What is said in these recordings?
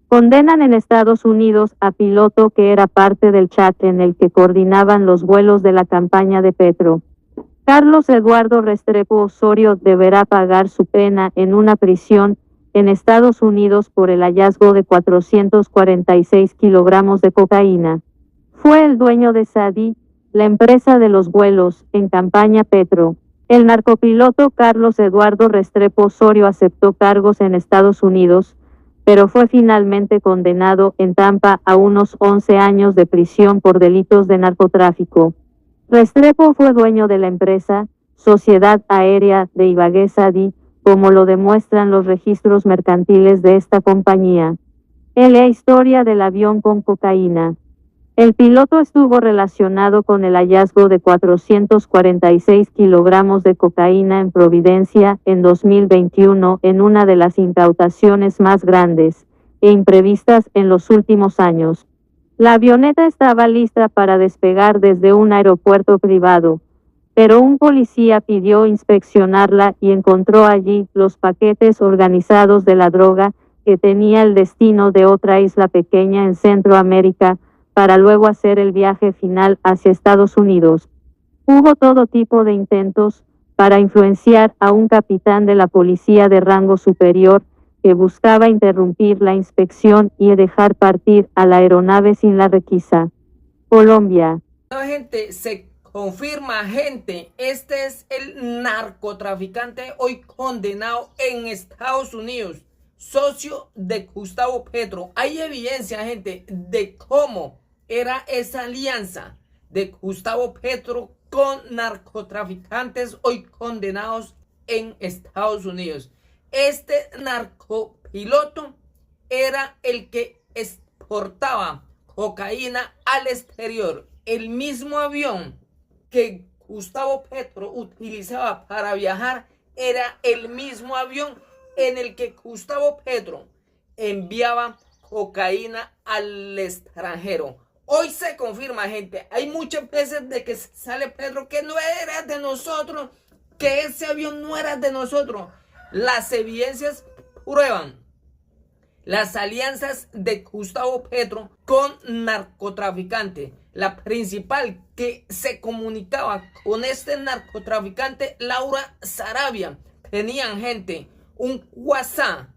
Condenan en Estados Unidos a piloto que era parte del chat en el que coordinaban los vuelos de la campaña de Petro. Carlos Eduardo Restrepo Osorio deberá pagar su pena en una prisión en Estados Unidos por el hallazgo de 446 kilogramos de cocaína. Fue el dueño de Sadi, la empresa de los vuelos, en campaña Petro. El narcopiloto Carlos Eduardo Restrepo Osorio aceptó cargos en Estados Unidos, pero fue finalmente condenado en Tampa a unos 11 años de prisión por delitos de narcotráfico. Restrepo fue dueño de la empresa, Sociedad Aérea de Ibagué Sadi, como lo demuestran los registros mercantiles de esta compañía. La historia del avión con cocaína. El piloto estuvo relacionado con el hallazgo de 446 kilogramos de cocaína en Providencia en 2021, en una de las incautaciones más grandes e imprevistas en los últimos años. La avioneta estaba lista para despegar desde un aeropuerto privado, pero un policía pidió inspeccionarla y encontró allí los paquetes organizados de la droga que tenía el destino de otra isla pequeña en Centroamérica, para luego hacer el viaje final hacia Estados Unidos. Hubo todo tipo de intentos para influenciar a un capitán de la policía de rango superior que buscaba interrumpir la inspección y dejar partir a la aeronave sin la requisa. Colombia. Gente, se confirma, gente, este es el narcotraficante hoy condenado en Estados Unidos, socio de Gustavo Petro. Hay evidencia, gente, de cómo era esa alianza de Gustavo Petro con narcotraficantes hoy condenados en Estados Unidos. Este narcopiloto era el que exportaba cocaína al exterior. El mismo avión que Gustavo Petro utilizaba para viajar era el mismo avión en el que Gustavo Petro enviaba cocaína al extranjero. Hoy se confirma, gente. Hay muchas veces de que sale Petro que no era de nosotros, que ese avión no era de nosotros. Las evidencias prueban las alianzas de Gustavo Petro con narcotraficantes. La principal que se comunicaba con este narcotraficante, Laura Sarabia, tenían, gente, un WhatsApp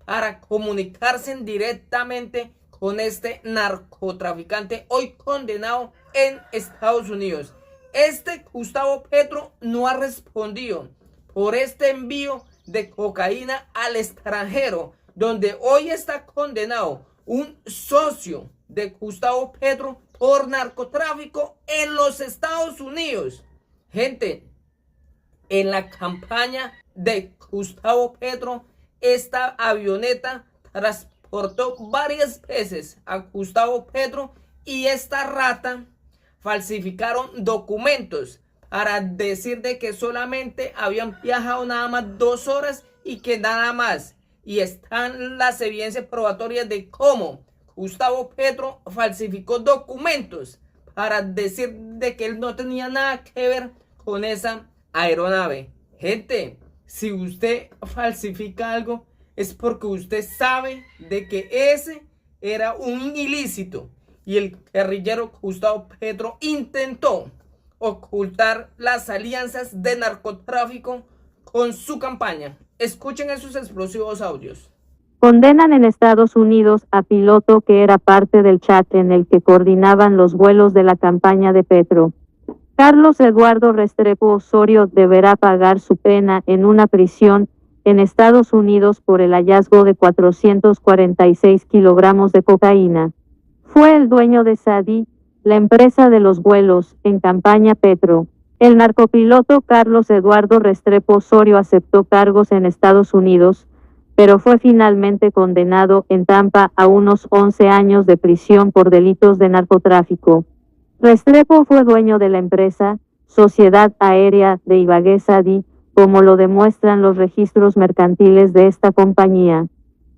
para comunicarse directamente con este narcotraficante hoy condenado en Estados Unidos. Este Gustavo Petro no ha respondido por este envío de cocaína al extranjero, donde hoy está condenado un socio de Gustavo Petro por narcotráfico en los Estados Unidos. Gente, en la campaña de Gustavo Petro, esta avioneta transportó varias veces a Gustavo Petro y esta rata falsificaron documentos para decir de que solamente habían viajado nada más 2 horas y que nada más. Y están las evidencias probatorias de cómo Gustavo Petro falsificó documentos para decir de que él no tenía nada que ver con esa aeronave. Gente, si usted falsifica algo, es porque usted sabe de que ese era un ilícito y el guerrillero Gustavo Petro intentó ocultar las alianzas de narcotráfico con su campaña. Escuchen esos explosivos audios. Condenan en Estados Unidos a piloto que era parte del chat en el que coordinaban los vuelos de la campaña de Petro. Carlos Eduardo Restrepo Osorio deberá pagar su pena en una prisión en Estados Unidos por el hallazgo de 446 kilogramos de cocaína. Fue el dueño de Sadi, la empresa de los vuelos, en campaña Petro. El narcopiloto Carlos Eduardo Restrepo Osorio aceptó cargos en Estados Unidos, pero fue finalmente condenado en Tampa a unos 11 años de prisión por delitos de narcotráfico. Restrepo fue dueño de la empresa, Sociedad Aérea de Ibagué Sadi, como lo demuestran los registros mercantiles de esta compañía.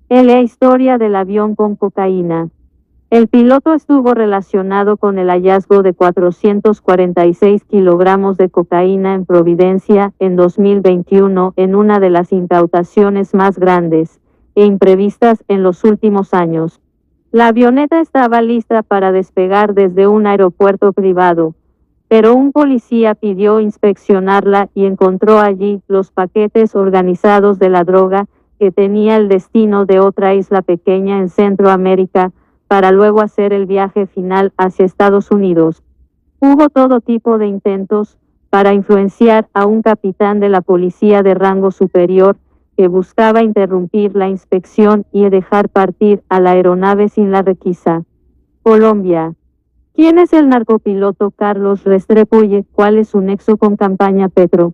La historia del avión con cocaína. El piloto estuvo relacionado con el hallazgo de 446 kilogramos de cocaína en Providencia en 2021, en una de las incautaciones más grandes e imprevistas en los últimos años. La avioneta estaba lista para despegar desde un aeropuerto privado, pero un policía pidió inspeccionarla y encontró allí los paquetes organizados de la droga que tenía el destino de otra isla pequeña en Centroamérica, para luego hacer el viaje final hacia Estados Unidos. Hubo todo tipo de intentos para influenciar a un capitán de la policía de rango superior que buscaba interrumpir la inspección y dejar partir a la aeronave sin la requisa. Colombia. ¿Quién es el narcopiloto Carlos Restrepo y cuál es su nexo con Campaña Petro?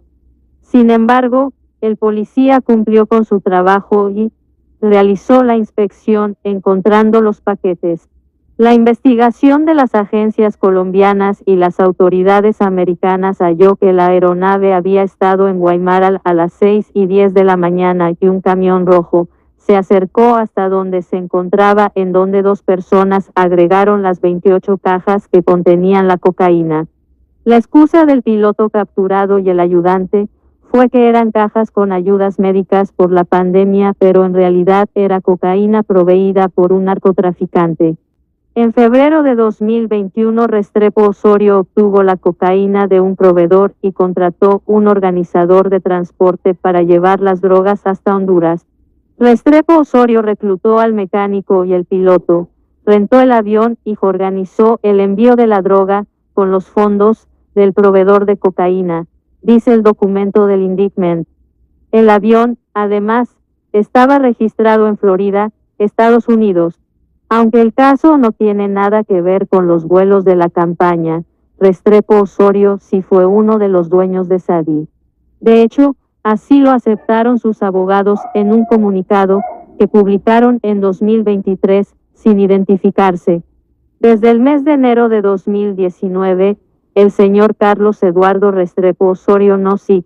Sin embargo, el policía cumplió con su trabajo y realizó la inspección encontrando los paquetes. La investigación de las agencias colombianas y las autoridades americanas halló que la aeronave había estado en Guaymaral a las 6:10 de la mañana y un camión rojo se acercó hasta donde se encontraba, en donde dos personas agregaron las 28 cajas que contenían la cocaína. La excusa del piloto capturado y el ayudante fue que eran cajas con ayudas médicas por la pandemia, pero en realidad era cocaína proveída por un narcotraficante. En febrero de 2021, Restrepo Osorio obtuvo la cocaína de un proveedor y contrató un organizador de transporte para llevar las drogas hasta Honduras. Restrepo Osorio reclutó al mecánico y el piloto, rentó el avión y organizó el envío de la droga con los fondos del proveedor de cocaína, dice el documento del indictment. El avión, además, estaba registrado en Florida, Estados Unidos. Aunque el caso no tiene nada que ver con los vuelos de la campaña, Restrepo Osorio sí fue uno de los dueños de SADI. De hecho, así lo aceptaron sus abogados en un comunicado que publicaron en 2023, sin identificarse. Desde el mes de enero de 2019, el señor Carlos Eduardo Restrepo Osorio NOSIC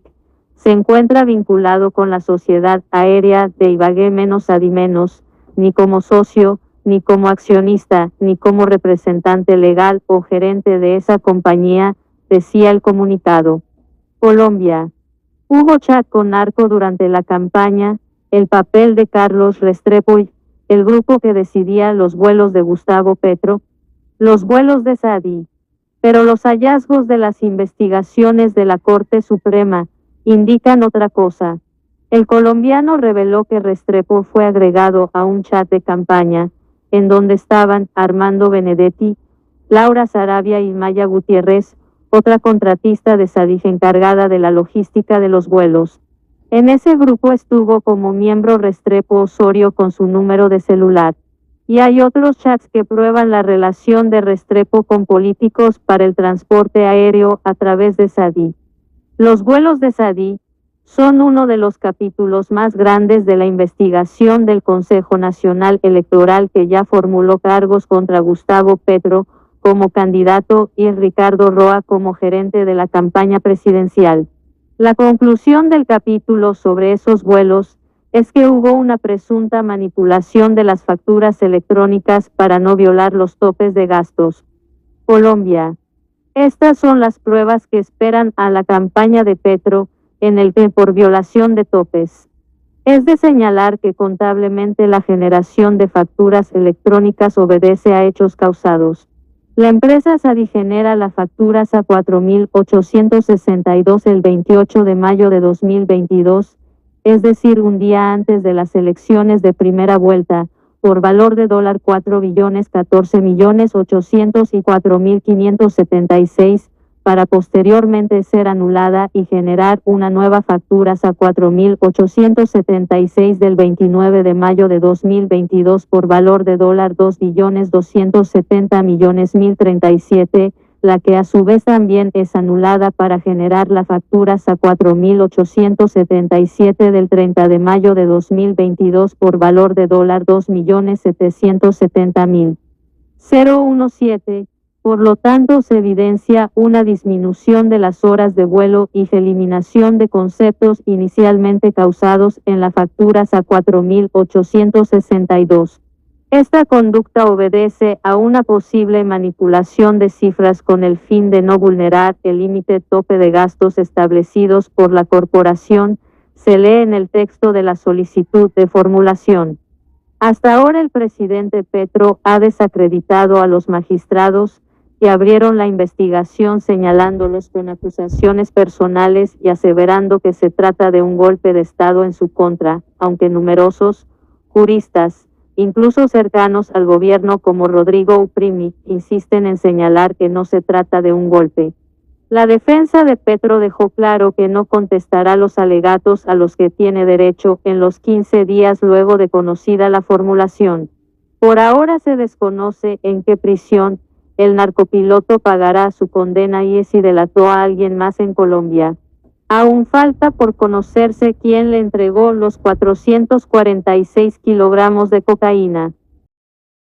se encuentra vinculado con la Sociedad Aérea de Ibagué SADI, ni como socio, ni como accionista, ni como representante legal o gerente de esa compañía, decía el comunicado. Colombia. Hubo chat con narco durante la campaña, el papel de Carlos Restrepo y el grupo que decidía los vuelos de Gustavo Petro, los vuelos de SADI. Pero los hallazgos de las investigaciones de la Corte Suprema indican otra cosa. El colombiano reveló que Restrepo fue agregado a un chat de campaña, en donde estaban Armando Benedetti, Laura Sarabia y Maya Gutiérrez, otra contratista de SADI encargada de la logística de los vuelos. En ese grupo estuvo como miembro Restrepo Osorio con su número de celular. Y hay otros chats que prueban la relación de Restrepo con políticos para el transporte aéreo a través de SADI. Los vuelos de SADI son uno de los capítulos más grandes de la investigación del Consejo Nacional Electoral, que ya formuló cargos contra Gustavo Petro como candidato y Ricardo Roa como gerente de la campaña presidencial. La conclusión del capítulo sobre esos vuelos es que hubo una presunta manipulación de las facturas electrónicas para no violar los topes de gastos. Colombia. Estas son las pruebas que esperan a la campaña de Petro, en el que por violación de topes. Es de señalar que contablemente la generación de facturas electrónicas obedece a hechos causados. La empresa SADI genera las facturas a 4.862 el 28 de mayo de 2022, es decir, un día antes de las elecciones de primera vuelta, por valor de $4.014.804.576, para posteriormente ser anulada y generar una nueva factura a 4.876 del 29 de mayo de 2022 por valor de $2.270.000.037, la que a su vez también es anulada para generar las facturas a 4.877 del 30 de mayo de 2022 por valor de $2.770.017. Por lo tanto, se evidencia una disminución de las horas de vuelo y eliminación de conceptos inicialmente causados en las facturas a 4.862. Esta conducta obedece a una posible manipulación de cifras con el fin de no vulnerar el límite tope de gastos establecidos por la corporación, se lee en el texto de la solicitud de formulación. Hasta ahora el presidente Petro ha desacreditado a los magistrados que abrieron la investigación señalándolos con acusaciones personales y aseverando que se trata de un golpe de Estado en su contra, aunque numerosos juristas, incluso cercanos al gobierno como Rodrigo Uprimi, insisten en señalar que no se trata de un golpe. La defensa de Petro dejó claro que no contestará los alegatos a los que tiene derecho en los 15 días luego de conocida la formulación. Por ahora se desconoce en qué prisión el narcopiloto pagará su condena y si delató a alguien más en Colombia. Aún falta por conocerse quién le entregó los 446 kilogramos de cocaína.